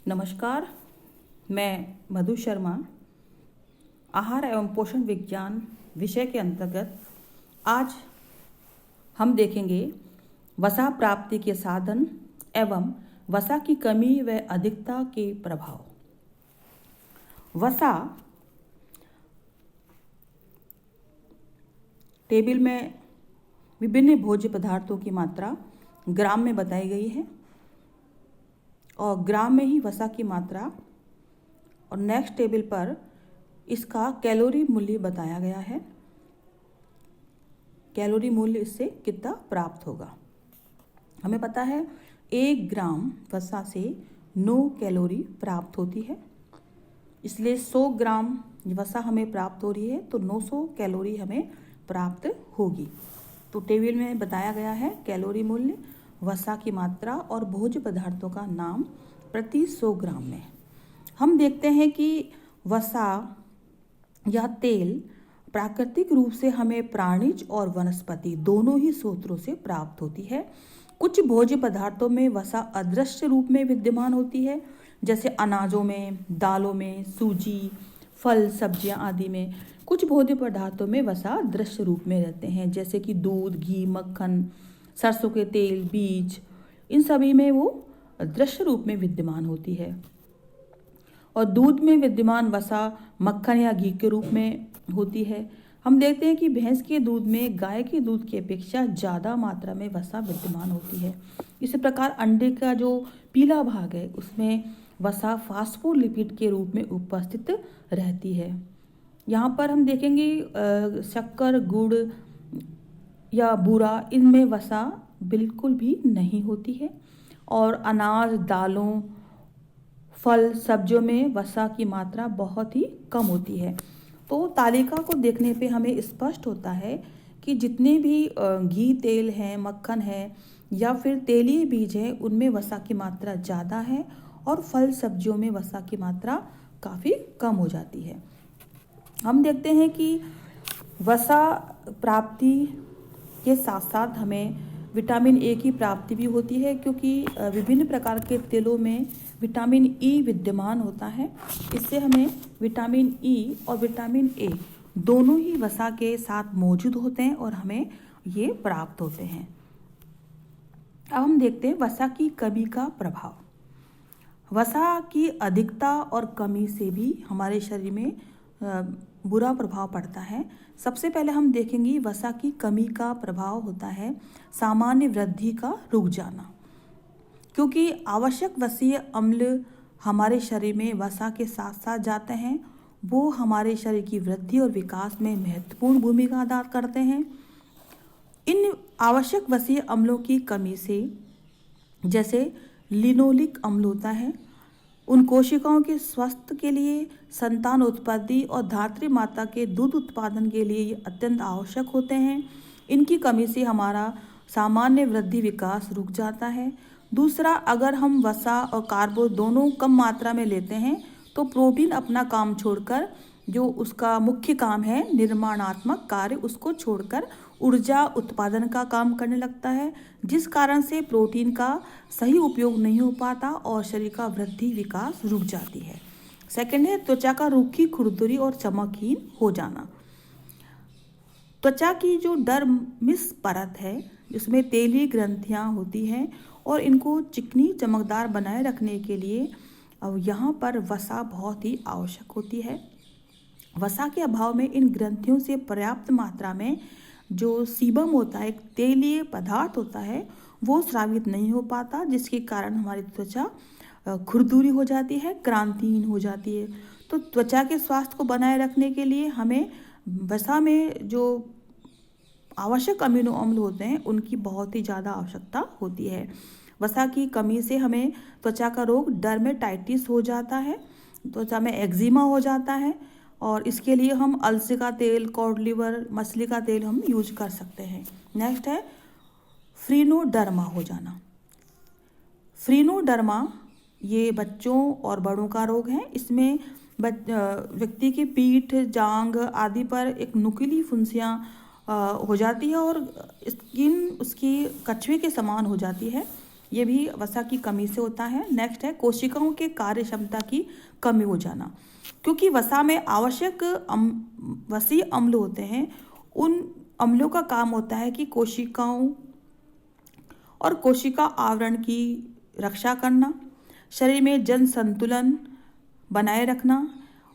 नमस्कार, मैं मधु शर्मा आहार एवं पोषण विज्ञान विषय के अंतर्गत आज हम देखेंगे वसा प्राप्ति के साधन एवं वसा की कमी व अधिकता के प्रभाव। वसा टेबल में विभिन्न भोज्य पदार्थों की मात्रा ग्राम में बताई गई है और ग्राम में ही वसा की मात्रा और नेक्स्ट टेबल पर इसका कैलोरी मूल्य बताया गया है। कैलोरी मूल्य इससे कितना प्राप्त होगा। हमें पता है 1 ग्राम वसा से 9 कैलोरी प्राप्त होती है, इसलिए 100 ग्राम वसा हमें प्राप्त हो रही है तो 900 कैलोरी हमें प्राप्त होगी। तो टेबल में बताया गया है कैलोरी मूल्य, वसा की मात्रा और भोज्य पदार्थों का नाम प्रति 100 ग्राम में। हम देखते हैं कि वसा या तेल प्राकृतिक रूप से हमें प्राणिज और वनस्पति दोनों ही स्रोतों से प्राप्त होती है। कुछ भोज्य पदार्थों में वसा अदृश्य रूप में विद्यमान होती है, जैसे अनाजों में, दालों में, सूजी, फल, सब्जियां आदि में। कुछ भोज्य पदार्थों में वसा दृश्य रूप में रहते हैं, जैसे कि दूध, घी, मक्खन, सरसों के तेल, बीज, इन सभी में वो दृश्य रूप में विद्यमान होती है। और दूध में विद्यमान वसा मक्खन या घी के रूप में होती है। हम देखते हैं कि भैंस के दूध में गाय के दूध की अपेक्षा ज़्यादा मात्रा में वसा विद्यमान होती है। इसी प्रकार अंडे का जो पीला भाग है उसमें वसा फास्फोलिपिड के रूप में उपस्थित रहती है। यहाँ पर हम देखेंगे शक्कर, गुड़ या बूरा, इनमें वसा बिल्कुल भी नहीं होती है। और अनाज, दालों, फल, सब्जियों में वसा की मात्रा बहुत ही कम होती है। तो तालिका को देखने पे हमें स्पष्ट होता है कि जितने भी घी, तेल हैं, मक्खन है या फिर तेलीय बीज है, उनमें वसा की मात्रा ज़्यादा है और फल सब्जियों में वसा की मात्रा काफ़ी कम हो जाती है। हम देखते हैं कि वसा प्राप्ति के साथ साथ हमें विटामिन ए की प्राप्ति भी होती है, क्योंकि विभिन्न प्रकार के तेलों में विटामिन ई विद्यमान होता है। इससे हमें विटामिन ई और विटामिन ए दोनों ही वसा के साथ मौजूद होते हैं और हमें ये प्राप्त होते हैं। अब हम देखते हैं वसा की कमी का प्रभाव। वसा की अधिकता और कमी से भी हमारे शरीर में बुरा प्रभाव पड़ता है। सबसे पहले हम देखेंगे वसा की कमी का प्रभाव होता है सामान्य वृद्धि का रुक जाना, क्योंकि आवश्यक वसीय अम्ल हमारे शरीर में वसा के साथ साथ जाते हैं। वो हमारे शरीर की वृद्धि और विकास में महत्वपूर्ण भूमिका अदा करते हैं। इन आवश्यक वसीय अम्लों की कमी से, जैसे लिनोलिक अम्ल होता है, उन कोशिकाओं के स्वास्थ्य के लिए, संतान उत्पत्ति और धात्री माता के दूध उत्पादन के लिए ये अत्यंत आवश्यक होते हैं। इनकी कमी से हमारा सामान्य वृद्धि विकास रुक जाता है। दूसरा, अगर हम वसा और कार्बो दोनों कम मात्रा में लेते हैं तो प्रोटीन अपना काम छोड़कर, जो उसका मुख्य काम है निर्माणात्मक कार्य, उसको छोड़कर ऊर्जा उत्पादन का काम करने लगता है, जिस कारण से प्रोटीन का सही उपयोग नहीं हो पाता और शरीर का वृद्धि विकास रुक जाती है। सेकंड है त्वचा का रूखी, खुरदुरी और चमकहीन हो जाना। त्वचा की जो डर्मिस परत है, जिसमें तेलीय ग्रंथियां होती हैं और इनको चिकनी चमकदार बनाए रखने के लिए यहाँ पर वसा बहुत ही आवश्यक होती है। वसा के अभाव में इन ग्रंथियों से पर्याप्त मात्रा में जो सीबम होता है, एक तेलीय पदार्थ होता है, वो स्रावित नहीं हो पाता, जिसके कारण हमारी त्वचा खुरदुरी हो जाती है, क्रांतिहीन हो जाती है। तो त्वचा के स्वास्थ्य को बनाए रखने के लिए हमें वसा में जो आवश्यक अमीनो अम्ल होते हैं उनकी बहुत ही ज़्यादा आवश्यकता होती है। वसा की कमी से हमें त्वचा का रोग डर्मेटाइटिस हो जाता है, त्वचा में एक्जिमा हो जाता है और इसके लिए हम अलसी का तेल, कॉड लिवर, मछली का तेल हम यूज कर सकते हैं। नेक्स्ट है फ्रीनोडर्मा हो जाना। फ्रीनोडर्मा ये बच्चों और बड़ों का रोग है। इसमें व्यक्ति की पीठ, जांघ आदि पर एक नुकीली फुंसियाँ हो जाती है और स्किन उसकी कछुए के समान हो जाती है। ये भी वसा की कमी से होता है। नेक्स्ट है कोशिकाओं के कार्य क्षमता की कमी हो जाना, क्योंकि वसा में आवश्यक वसीय अम्ल होते हैं। उन अम्लों का काम होता है कि कोशिकाओं और कोशिका आवरण की रक्षा करना, शरीर में जन संतुलन बनाए रखना,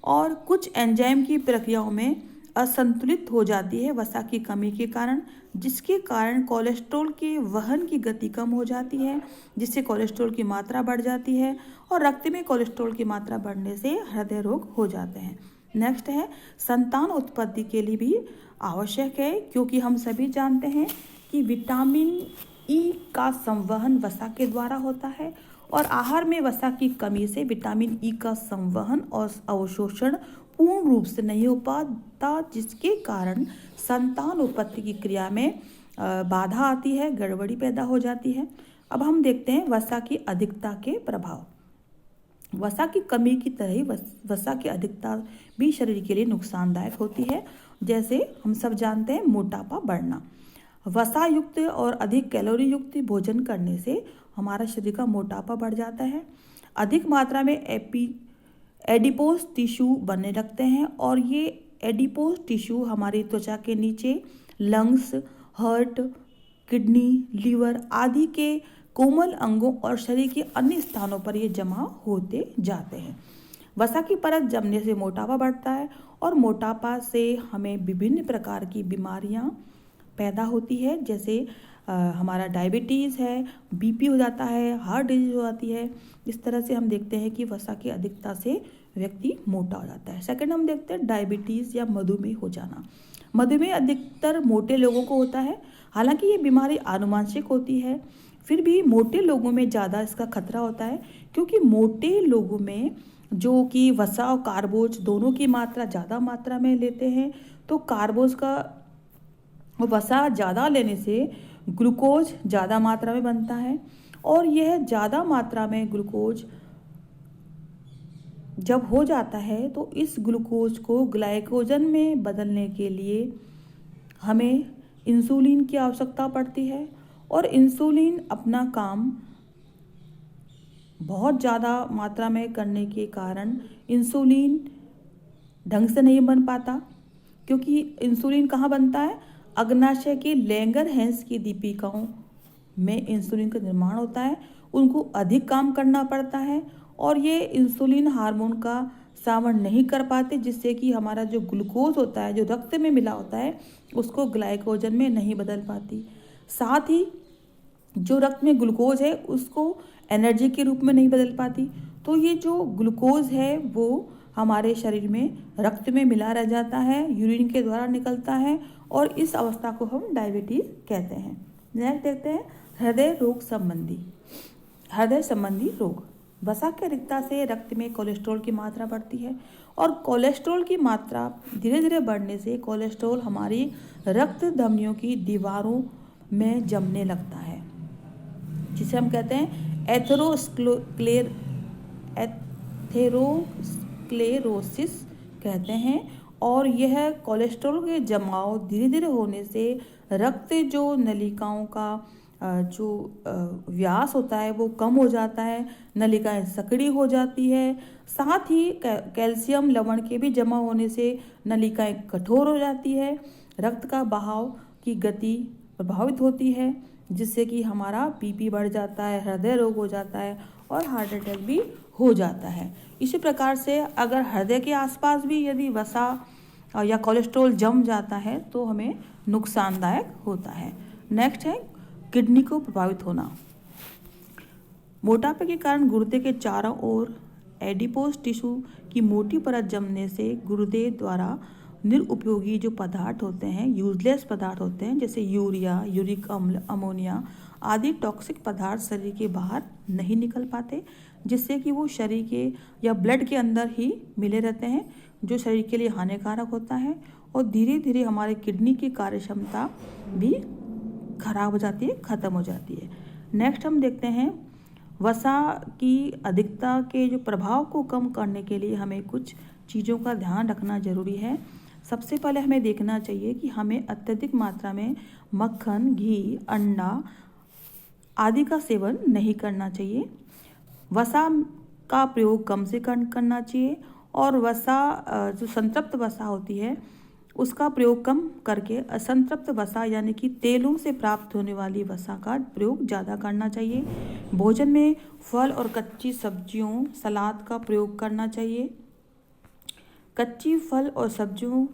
और कुछ एंजाइम की प्रक्रियाओं में असंतुलित हो जाती है वसा की कमी के कारण, जिसके कारण कोलेस्ट्रॉल के वहन की गति कम हो जाती है, जिससे कोलेस्ट्रॉल की मात्रा बढ़ जाती है, और रक्त में कोलेस्ट्रॉल की मात्रा बढ़ने से हृदय रोग हो जाते हैं। नेक्स्ट है संतान उत्पत्ति के लिए भी आवश्यक है, क्योंकि हम सभी जानते हैं कि विटामिन ई का संवहन वसा के द्वारा होता है, और आहार में वसा की कमी से विटामिन ई का संवहन और अवशोषण पूर्ण रूप से नहीं हो पाता, जिसके कारण संतान उत्पत्ति की क्रिया में बाधा आती है, गड़बड़ी पैदा हो जाती है। अब हम देखते हैं वसा की अधिकता के प्रभाव। वसा की कमी की तरह ही वसा की अधिकता भी शरीर के लिए नुकसानदायक होती है। जैसे हम सब जानते हैं मोटापा बढ़ना। वसा युक्त और अधिक कैलोरी युक्त भोजन करने से हमारा शरीर का मोटापा बढ़ जाता है। अधिक मात्रा में एडिपोज टिश्यू बनने लगते हैं, और ये एडिपोज टिश्यू हमारी त्वचा के नीचे लंग्स, हार्ट, किडनी, लीवर आदि के कोमल अंगों और शरीर के अन्य स्थानों पर ये जमा होते जाते हैं। वसा की परत जमने से मोटापा बढ़ता है, और मोटापा से हमें विभिन्न प्रकार की बीमारियां पैदा होती है, जैसे हमारा डायबिटीज़ है, बीपी हो जाता है, हार्ट डिजीज हो जाती है। इस तरह से हम देखते हैं कि वसा की अधिकता से व्यक्ति मोटा हो जाता है। सेकंड हम देखते हैं डायबिटीज़ या मधुमेह हो जाना। मधुमेह अधिकतर मोटे लोगों को होता है। हालांकि ये बीमारी आनुवंशिक होती है, फिर भी मोटे लोगों में ज़्यादा इसका खतरा होता है, क्योंकि मोटे लोगों में जो कि वसा और कार्बोज दोनों की मात्रा ज़्यादा मात्रा में लेते हैं, तो कार्बोज का वसा ज़्यादा लेने से ग्लूकोज ज़्यादा मात्रा में बनता है, और यह ज़्यादा मात्रा में ग्लूकोज जब हो जाता है तो इस ग्लूकोज को ग्लाइकोजन में बदलने के लिए हमें इंसुलिन की आवश्यकता पड़ती है, और इंसुलिन अपना काम बहुत ज़्यादा मात्रा में करने के कारण इंसुलिन ढंग से नहीं बन पाता, क्योंकि इंसुलिन कहाँ बनता है? अग्नाशय के लैंगरहैंस की दीपिकाओं में इंसुलिन का निर्माण होता है। उनको अधिक काम करना पड़ता है, और ये इंसुलिन हार्मोन का श्रावण नहीं कर पाते, जिससे कि हमारा जो ग्लूकोज होता है, जो रक्त में मिला होता है, उसको ग्लाइकोजन में नहीं बदल पाती। साथ ही जो रक्त में ग्लूकोज है उसको एनर्जी के रूप में नहीं बदल पाती। तो ये जो ग्लूकोज है वो हमारे शरीर में रक्त में मिला रह जाता है, यूरिन के द्वारा निकलता है, और इस अवस्था को हम डायबिटीज कहते हैं। नेक्स्ट देखते हैं हृदय संबंधी रोग। वसा की अधिकता से रक्त में कोलेस्ट्रॉल की मात्रा बढ़ती है, और कोलेस्ट्रॉल की मात्रा धीरे धीरे बढ़ने से कोलेस्ट्रॉल हमारी रक्त धमनियों की दीवारों में जमने लगता है, जिसे हम कहते हैं एथेरोस्क्लेरोसिस कहते हैं। और यह कोलेस्ट्रॉल के जमाव धीरे धीरे होने से रक्त जो नलिकाओं का जो व्यास होता है वो कम हो जाता है, नलिकाएं सकड़ी हो जाती है। साथ ही कैल्शियम लवण के भी जमा होने से नलिकाएं कठोर हो जाती है, रक्त का बहाव की गति प्रभावित होती है, जिससे कि हमारा बीपी बढ़ जाता है, हृदय रोग हो जाता है, और हार्ट अटैक भी हो जाता है। इसी प्रकार से अगर हृदय के आसपास भी यदि वसा या कोलेस्ट्रॉल जम जाता है तो हमें नुकसानदायक होता है। नेक्स्ट है किडनी को प्रभावित होना। मोटापे के कारण गुर्दे के चारों ओर एडिपोज टिश्यू की मोटी परत जमने से गुर्दे द्वारा निरुपयोगी जो पदार्थ होते हैं, यूजलेस पदार्थ होते हैं, जैसे यूरिया, यूरिक अम्ल, अमोनिया आदि टॉक्सिक पदार्थ शरीर के बाहर नहीं निकल पाते, जिससे कि वो शरीर के या ब्लड के अंदर ही मिले रहते हैं, जो शरीर के लिए हानिकारक होता है, और धीरे धीरे हमारे किडनी की कार्यक्षमता भी खराब हो जाती है, ख़त्म हो जाती है। नेक्स्ट हम देखते हैं वसा की अधिकता के जो प्रभाव को कम करने के लिए हमें कुछ चीज़ों का ध्यान रखना जरूरी है। सबसे पहले हमें देखना चाहिए कि हमें अत्यधिक मात्रा में मक्खन, घी, अंडा आदि का सेवन नहीं करना चाहिए। वसा का प्रयोग कम से कम करना चाहिए और वसा जो संतृप्त वसा होती है उसका प्रयोग कम करके असंतृप्त वसा यानी कि तेलों से प्राप्त होने वाली वसा का प्रयोग ज़्यादा करना चाहिए। भोजन में फल और कच्ची सब्जियों सलाद का प्रयोग करना चाहिए। कच्ची फल और सब्जियों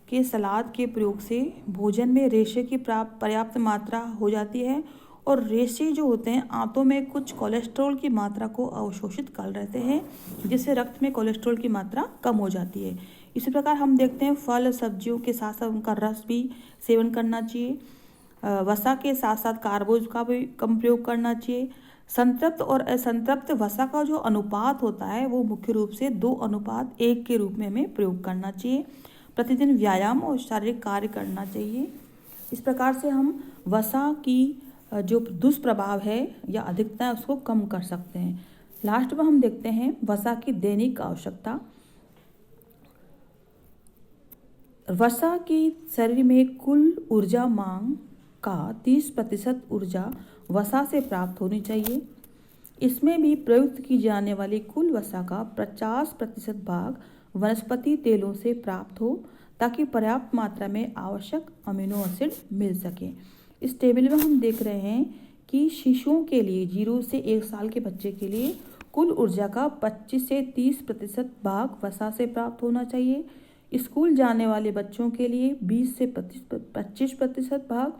के सलाद के प्रयोग से भोजन में रेशे की पर्याप्त मात्रा हो जाती है और रेशे जो होते हैं आंतों में कुछ कोलेस्ट्रॉल की मात्रा को अवशोषित कर रहते हैं जिससे रक्त में कोलेस्ट्रॉल की मात्रा कम हो जाती है। इसी प्रकार हम देखते हैं फल सब्जियों के साथ साथ उनका रस भी सेवन करना चाहिए। वसा के साथ साथ कार्बोज का भी कम प्रयोग करना चाहिए। संतृप्त और असंतृप्त वसा का जो अनुपात होता है वो मुख्य रूप से 2:1 के रूप में हमें प्रयोग करना चाहिए। प्रतिदिन व्यायाम और शारीरिक कार्य करना चाहिए। इस प्रकार से हम वसा की जो दुष्प्रभाव है या अधिकता है उसको कम कर सकते हैं। लास्ट में हम देखते हैं वसा की दैनिक आवश्यकता। वसा की शरीर में कुल ऊर्जा मांग का 30% ऊर्जा वसा से प्राप्त होनी चाहिए। इसमें भी प्रयुक्त की जाने वाली कुल वसा का 50% भाग वनस्पति तेलों से प्राप्त हो ताकि पर्याप्त मात्रा में आवश्यक अमीनो एसिड मिल सके। इस टेबल में हम देख रहे हैं कि शिशुओं के लिए 0 से 1 साल के बच्चे के लिए कुल ऊर्जा का 25 से 30% भाग वसा से प्राप्त होना चाहिए। स्कूल जाने वाले बच्चों के लिए 20 से 25% भाग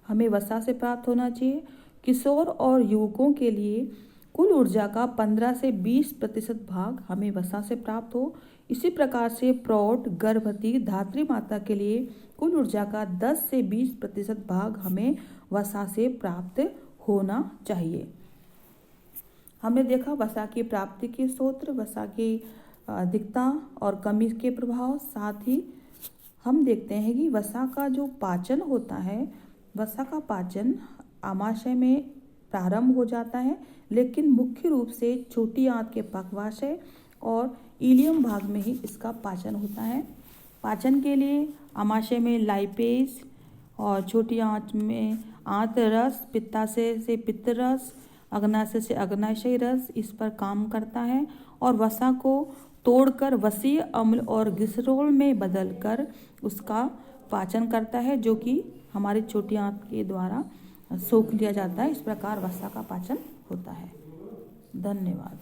हमें वसा से प्राप्त होना चाहिए। किशोर और युवकों के लिए कुल ऊर्जा का 15 से 20% भाग हमें वसा से प्राप्त हो। इसी प्रकार से प्रौढ़ गर्भवती धात्री माता के लिए कुल ऊर्जा का 10 से 20% भाग हमें वसा से प्राप्त होना चाहिए। हमने देखा वसा की प्राप्ति के सूत्र, वसा की अधिकता और कमी के प्रभाव। साथ ही हम देखते हैं कि वसा का जो पाचन होता है, वसा का पाचन आमाशय में प्रारंभ हो जाता है लेकिन मुख्य रूप से छोटी आंत के पक्वाशय और इलियम भाग में ही इसका पाचन होता है। पाचन के लिए आमाशय में लाइपेज और छोटी आंत में आंत रस, पित्ताशय से पित्त रस, अग्नाशय से अग्नाशय रस इस पर काम करता है और वसा को तोड़कर वसीय अम्ल और ग्लिसरॉल में बदलकर उसका पाचन करता है जो कि हमारी छोटी आंत के द्वारा सोख लिया जाता है। इस प्रकार वसा का पाचन होता है। धन्यवाद।